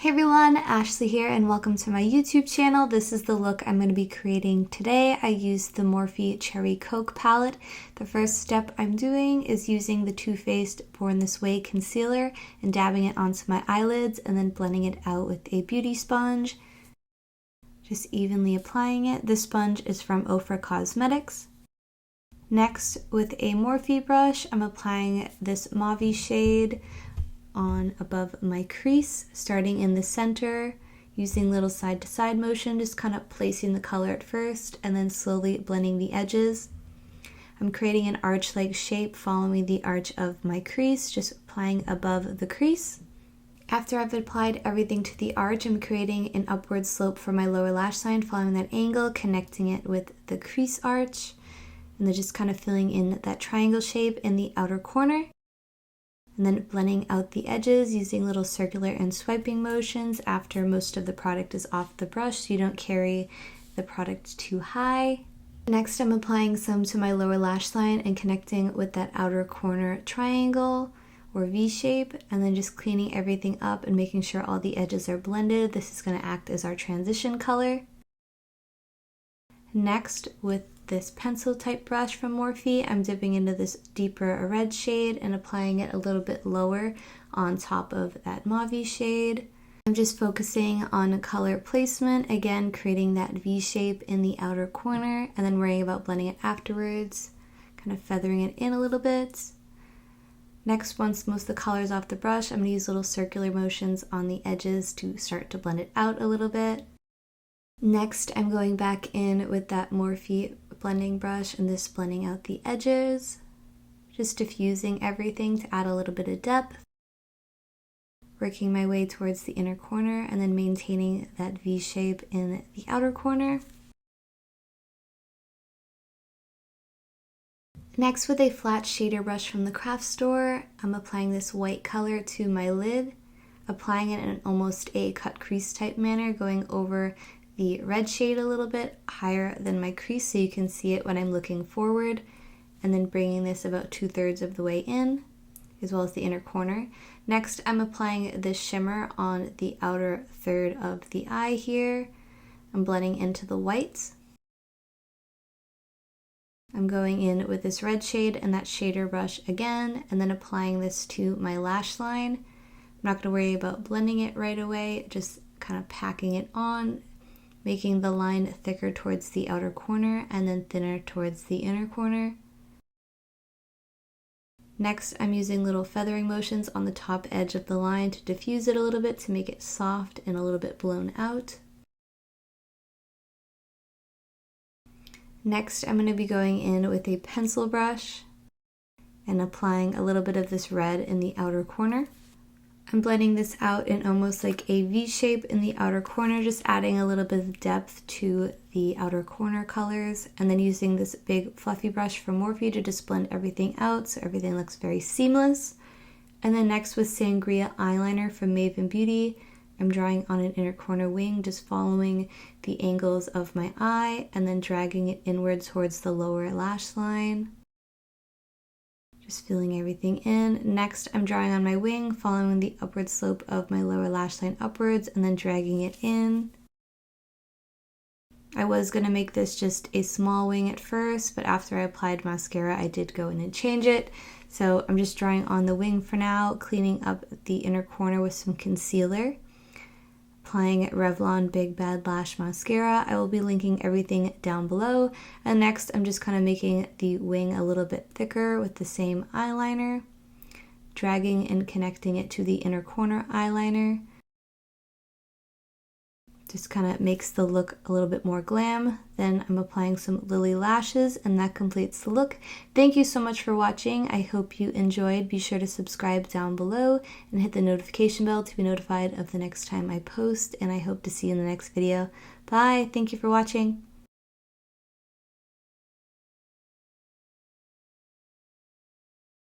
Hey everyone, Ashley here and welcome to my YouTube channel. This is the look I'm going to be creating today. I used the Morphe Cherry Coke palette. The first step I'm doing is using the Too Faced Born This Way concealer and dabbing it onto my eyelids and then blending it out with a beauty sponge. Just evenly applying it. This sponge is from Ofra Cosmetics. Next, with a Morphe brush, I'm applying this mauve shade on above my crease, starting in the center, using little side-to-side motion, just kind of placing the color at first and then slowly blending the edges. I'm creating an arch-like shape following the arch of my crease, just applying above the crease. After I've applied everything to the arch, I'm creating an upward slope for my lower lash line, following that angle, connecting it with the crease arch, and then just kind of filling in that triangle shape in the outer corner. And then blending out the edges using little circular and swiping motions after most of the product is off the brush so you don't carry the product too high. Next, I'm applying some to my lower lash line and connecting with that outer corner triangle or V shape, and then just cleaning everything up and making sure all the edges are blended. This is going to act as our transition color. Next, with this pencil type brush from Morphe, I'm dipping into this deeper red shade and applying it a little bit lower on top of that mauve shade. I'm just focusing on color placement, again creating that V shape in the outer corner and then worrying about blending it afterwards, kind of feathering it in a little bit. Next, once most of the color is off the brush, I'm going to use little circular motions on the edges to start to blend it out a little bit. Next, I'm going back in with that Morphe blending brush and this blending out the edges, just diffusing everything to add a little bit of depth, working my way towards the inner corner and then maintaining that V shape in the outer corner. Next, with a flat shader brush from the craft store, I'm applying this white color to my lid, applying it in almost a cut crease type manner, going over the red shade a little bit higher than my crease so you can see it when I'm looking forward, and then bringing this about 2/3 of the way in, as well as the inner corner. Next, I'm applying this shimmer on the outer third of the eye here. I'm blending into the whites. I'm going in with this red shade and that shader brush again, and then applying this to my lash line. I'm not going to worry about blending it right away, just kind of packing it on, making the line thicker towards the outer corner and then thinner towards the inner corner. Next, I'm using little feathering motions on the top edge of the line to diffuse it a little bit to make it soft and a little bit blown out. Next, I'm going to be going in with a pencil brush and applying a little bit of this red in the outer corner. I'm blending this out in almost like a V shape in the outer corner, just adding a little bit of depth to the outer corner colors, and then using this big fluffy brush from Morphe to just blend everything out so everything looks very seamless. And then next, with Sangria eyeliner from Maven Beauty, I'm drawing on an inner corner wing, just following the angles of my eye and then dragging it inward towards the lower lash line. Just filling everything in. Next, I'm drawing on my wing, following the upward slope of my lower lash line upwards and then dragging it in. I was going to make this just a small wing at first, but after I applied mascara, I did go in and change it. So I'm just drawing on the wing for now, cleaning up the inner corner with some concealer. Applying Revlon Big Bad Lash Mascara. I will be linking everything down below. And next, I'm just kind of making the wing a little bit thicker with the same eyeliner, dragging and connecting it to the inner corner eyeliner. Just kind of makes the look a little bit more glam. Then I'm applying some Lily lashes and that completes the look. Thank you so much for watching. I hope you enjoyed. Be sure to subscribe down below and hit the notification bell to be notified of the next time I post, and I hope to see you in the next video. Bye. Thank you for watching.